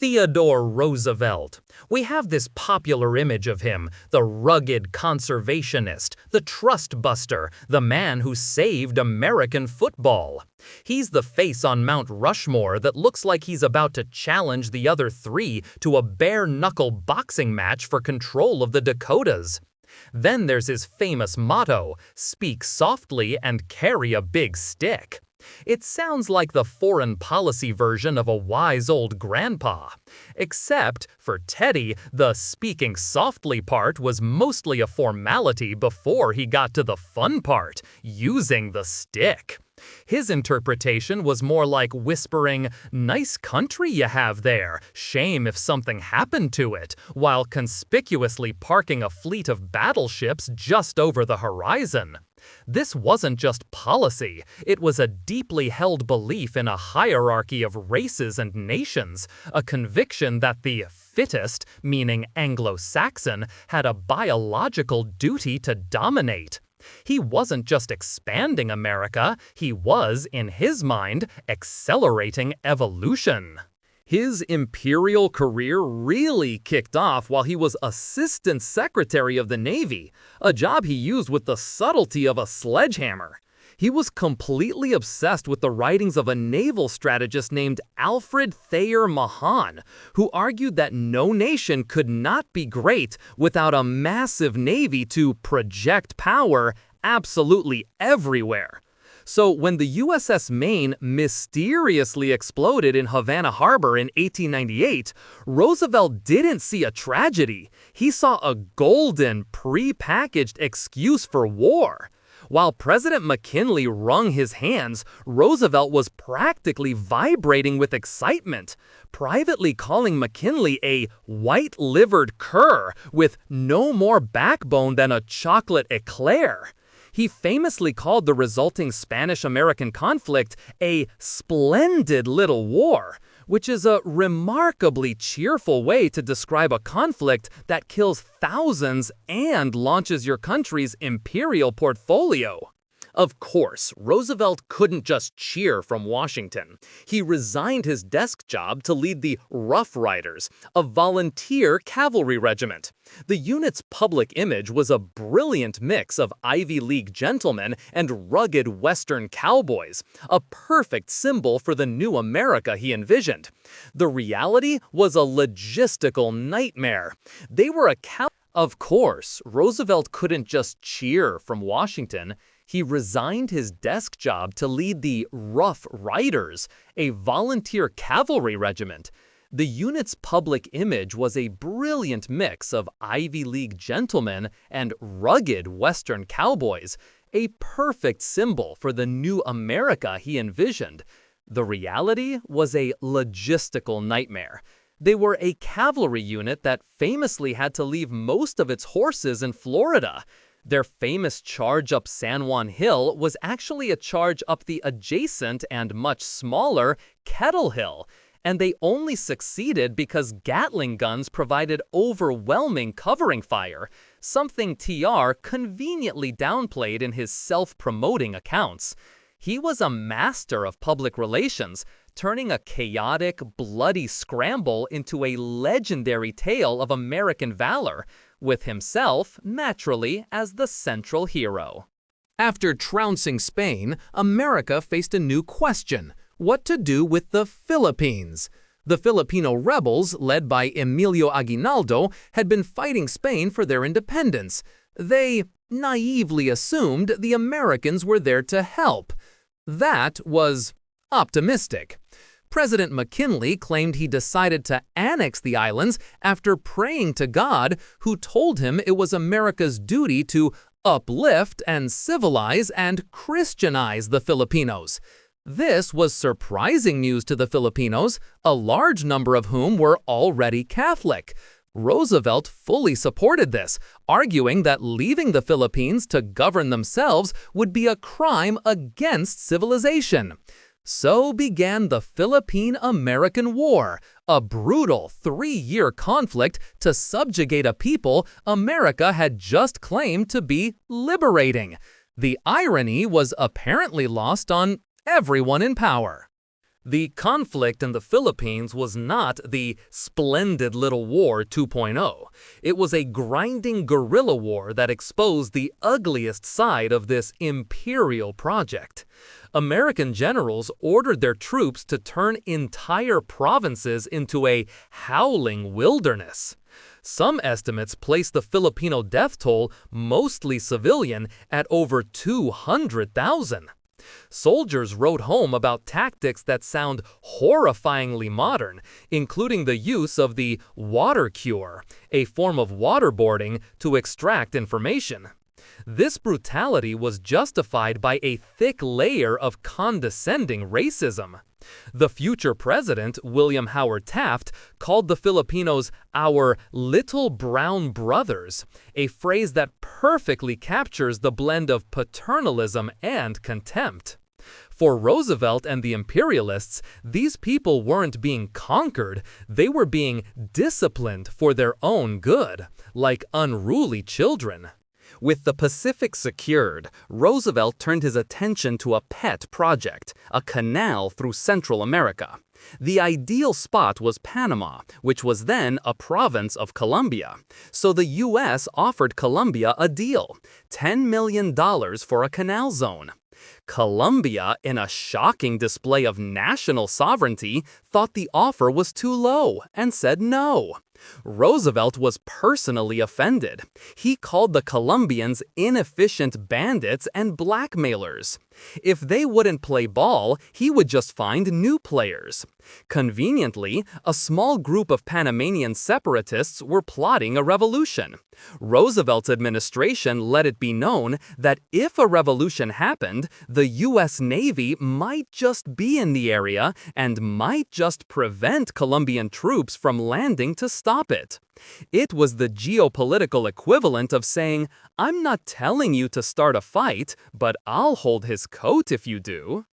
Theodore Roosevelt. We have this popular image of him, the rugged conservationist, the trust buster, the man who saved American football. He's the face on Mount Rushmore that looks like he's about to challenge the other three to a bare-knuckle boxing match for control of the Dakotas. Then there's his famous motto, "Speak softly and carry a big stick." It sounds like the foreign policy version of a wise old grandpa. Except, for Teddy, the speaking softly part was mostly a formality before he got to the fun part, using the stick. His interpretation was more like whispering, "Nice country you have there, shame if something happened to it," while conspicuously parking a fleet of battleships just over the horizon. This wasn't just policy, it was a deeply held belief in a hierarchy of races and nations, a conviction that the fittest, meaning Anglo-Saxon, had a biological duty to dominate. He wasn't just expanding America, he was, in his mind, accelerating evolution. His imperial career really kicked off while he was Assistant Secretary of the Navy, a job he used with the subtlety of a sledgehammer. He was completely obsessed with the writings of a naval strategist named Alfred Thayer Mahan, who argued that no nation could not be great without a massive navy to project power absolutely everywhere. So when the USS Maine mysteriously exploded in Havana Harbor in 1898, Roosevelt didn't see a tragedy. He saw a golden, pre-packaged excuse for war. While President McKinley wrung his hands, Roosevelt was practically vibrating with excitement, privately calling McKinley a white-livered cur with no more backbone than a chocolate eclair. He famously called the resulting Spanish-American conflict a splendid little war, which is a remarkably cheerful way to describe a conflict that kills thousands and launches your country's imperial portfolio. Of course, Roosevelt couldn't just cheer from Washington. He resigned his desk job to lead the Rough Riders, a volunteer cavalry regiment. The unit's public image was a brilliant mix of Ivy League gentlemen and rugged Western cowboys, a perfect symbol for the new America he envisioned. The reality was a logistical nightmare. They were Of course, Roosevelt couldn't just cheer from Washington. He resigned his desk job to lead the Rough Riders, a volunteer cavalry regiment. The unit's public image was a brilliant mix of Ivy League gentlemen and rugged Western cowboys, a perfect symbol for the new America he envisioned. The reality was a logistical nightmare. They were a cavalry unit that famously had to leave most of its horses in Florida. Their famous charge up San Juan Hill was actually a charge up the adjacent and much smaller Kettle Hill, and they only succeeded because Gatling guns provided overwhelming covering fire, something TR conveniently downplayed in his self-promoting accounts. He was a master of public relations, turning a chaotic, bloody scramble into a legendary tale of American valor, with himself, naturally, as the central hero. After trouncing Spain, America faced a new question: what to do with the Philippines? The Filipino rebels, led by Emilio Aguinaldo, had been fighting Spain for their independence. They naively assumed the Americans were there to help. That was optimistic. President McKinley claimed he decided to annex the islands after praying to God, who told him it was America's duty to uplift and civilize and Christianize the Filipinos. This was surprising news to the Filipinos, a large number of whom were already Catholic. Roosevelt fully supported this, arguing that leaving the Philippines to govern themselves would be a crime against civilization. So began the Philippine-American War, a brutal 3-year conflict to subjugate a people America had just claimed to be liberating. The irony was apparently lost on everyone in power. The conflict in the Philippines was not the splendid little war 2.0. It was a grinding guerrilla war that exposed the ugliest side of this imperial project. American generals ordered their troops to turn entire provinces into a howling wilderness. Some estimates place the Filipino death toll, mostly civilian, at over 200,000. Soldiers wrote home about tactics that sound horrifyingly modern, including the use of the water cure, a form of waterboarding to extract information. This brutality was justified by a thick layer of condescending racism. The future president, William Howard Taft, called the Filipinos our little brown brothers, a phrase that perfectly captures the blend of paternalism and contempt. For Roosevelt and the imperialists, these people weren't being conquered, they were being disciplined for their own good, like unruly children. With the Pacific secured, Roosevelt turned his attention to a pet project, a canal through Central America. The ideal spot was Panama, which was then a province of Colombia. So the U.S. offered Colombia a deal, $10 million for a canal zone. Colombia, in a shocking display of national sovereignty, thought the offer was too low and said no. Roosevelt was personally offended. He called the Colombians inefficient bandits and blackmailers. If they wouldn't play ball, he would just find new players. Conveniently, a small group of Panamanian separatists were plotting a revolution. Roosevelt's administration let it be known that if a revolution happened, the U.S. Navy might just be in the area and might just prevent Colombian troops from landing to stop it. It was the geopolitical equivalent of saying, "I'm not telling you to start a fight, but I'll hold his coat if you do."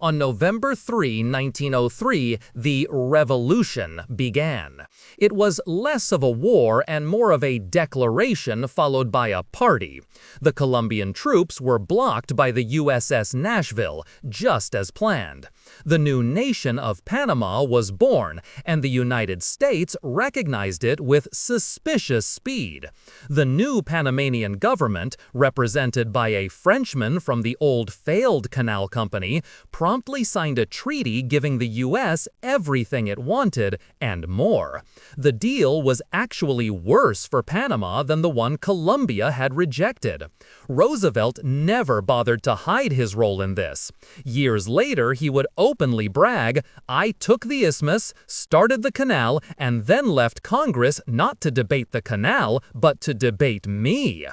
On November 3, 1903, the Revolution began. It was less of a war and more of a declaration followed by a party. The Colombian troops were blocked by the USS Nashville, just as planned. The new nation of Panama was born, and the United States recognized it with suspicious speed. The new Panamanian government, represented by a Frenchman from the old failed canal company, promptly signed a treaty giving the U.S. everything it wanted and more. The deal was actually worse for Panama than the one Colombia had rejected. Roosevelt never bothered to hide his role in this. Years later, he would openly brag, "I took the isthmus, started the canal, and then left Congress not to debate the canal, but to debate me."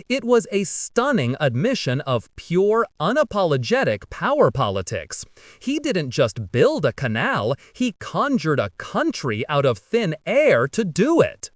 It was a stunning admission of pure, unapologetic power politics. He didn't just build a canal, he conjured a country out of thin air to do it.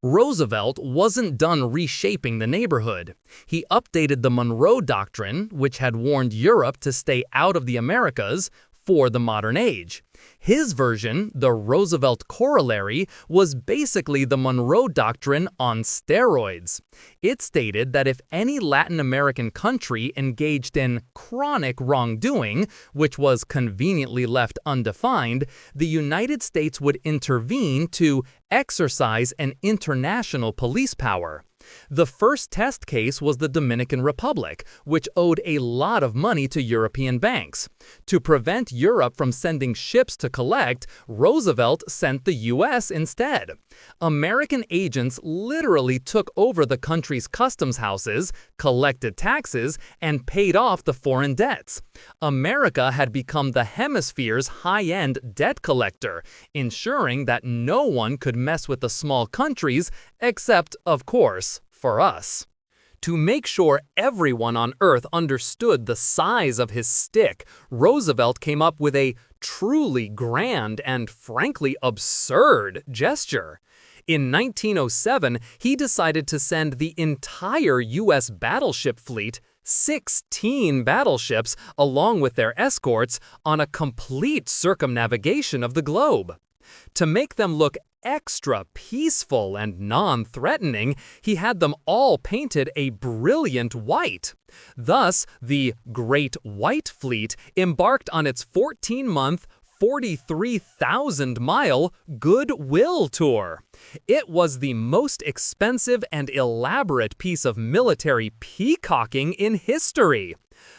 Roosevelt wasn't done reshaping the neighborhood. He updated the Monroe Doctrine, which had warned Europe to stay out of the Americas, for the modern age. His version, the Roosevelt Corollary, was basically the Monroe Doctrine on steroids. It stated that if any Latin American country engaged in chronic wrongdoing, which was conveniently left undefined, the United States would intervene to exercise an international police power. The first test case was the Dominican Republic, which owed a lot of money to European banks. To prevent Europe from sending ships to collect, Roosevelt sent the U.S. instead. American agents literally took over the country's customs houses, collected taxes, and paid off the foreign debts. America had become the hemisphere's high-end debt collector, ensuring that no one could mess with the small countries, except, of course, for us. To make sure everyone on Earth understood the size of his stick, Roosevelt came up with a truly grand and frankly absurd gesture. In 1907, he decided to send the entire U.S. battleship fleet, 16 battleships, along with their escorts, on a complete circumnavigation of the globe. To make them look extra peaceful and non-threatening, he had them all painted a brilliant white. Thus, the Great White Fleet embarked on its 14-month, 43,000-mile goodwill tour. It was the most expensive and elaborate piece of military peacocking in history.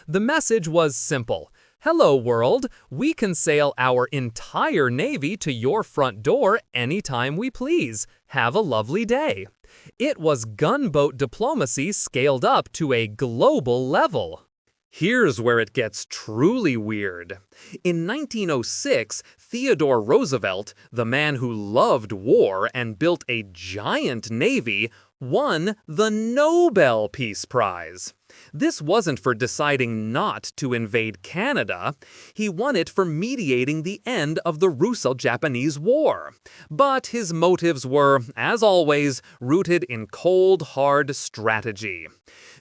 The message was simple. Hello, world. We can sail our entire navy to your front door anytime we please. Have a lovely day. It was gunboat diplomacy scaled up to a global level. Here's where it gets truly weird. In 1906, Theodore Roosevelt, the man who loved war and built a giant navy, won the Nobel Peace Prize. This wasn't for deciding not to invade Canada. He won it for mediating the end of the Russo-Japanese War. But his motives were, as always, rooted in cold, hard strategy.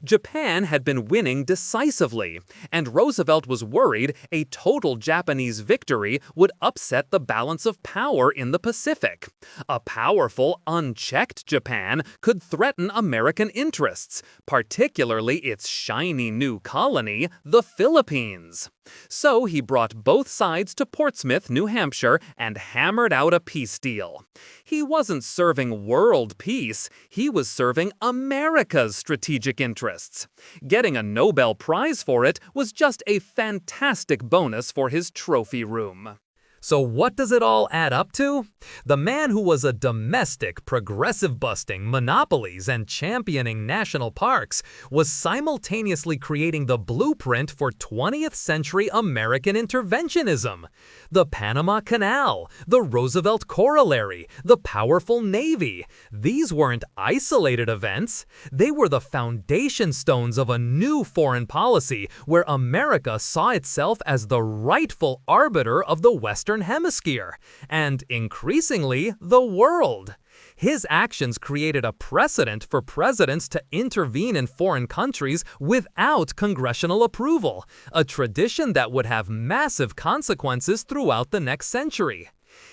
Japan had been winning decisively, and Roosevelt was worried a total Japanese victory would upset the balance of power in the Pacific. A powerful, unchecked Japan could threaten American interests, particularly its shiny new colony, the Philippines. So he brought both sides to Portsmouth, New Hampshire, and hammered out a peace deal. He wasn't serving world peace, he was serving America's strategic interests. Getting a Nobel Prize for it was just a fantastic bonus for his trophy room. So what does it all add up to? The man who was a domestic, progressive-busting monopolies and championing national parks was simultaneously creating the blueprint for 20th century American interventionism. The Panama Canal, the Roosevelt Corollary, the powerful Navy. These weren't isolated events. They were the foundation stones of a new foreign policy where America saw itself as the rightful arbiter of the Western Hemisphere, and increasingly, the world. His actions created a precedent for presidents to intervene in foreign countries without congressional approval, a tradition that would have massive consequences throughout the next century.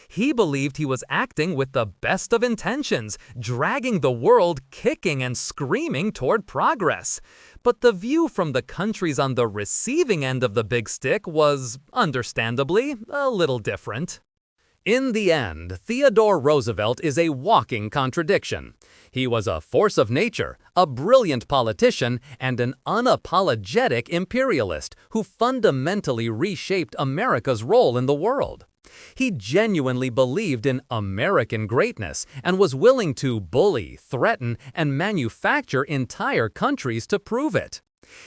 He believed he was acting with the best of intentions, dragging the world kicking and screaming toward progress. But the view from the countries on the receiving end of the big stick was, understandably, a little different. In the end, Theodore Roosevelt is a walking contradiction. He was a force of nature, a brilliant politician, and an unapologetic imperialist who fundamentally reshaped America's role in the world. He genuinely believed in American greatness and was willing to bully, threaten, and manufacture entire countries to prove it.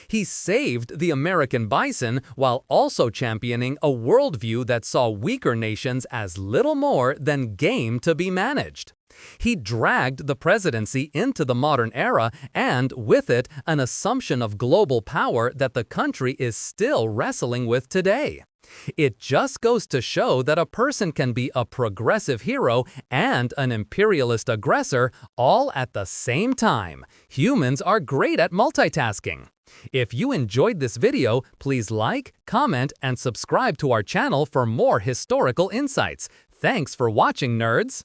He saved the American bison while also championing a worldview that saw weaker nations as little more than game to be managed. He dragged the presidency into the modern era and, with it, an assumption of global power that the country is still wrestling with today. It just goes to show that a person can be a progressive hero and an imperialist aggressor all at the same time. Humans are great at multitasking. If you enjoyed this video, please like, comment, and subscribe to our channel for more historical insights. Thanks for watching, nerds!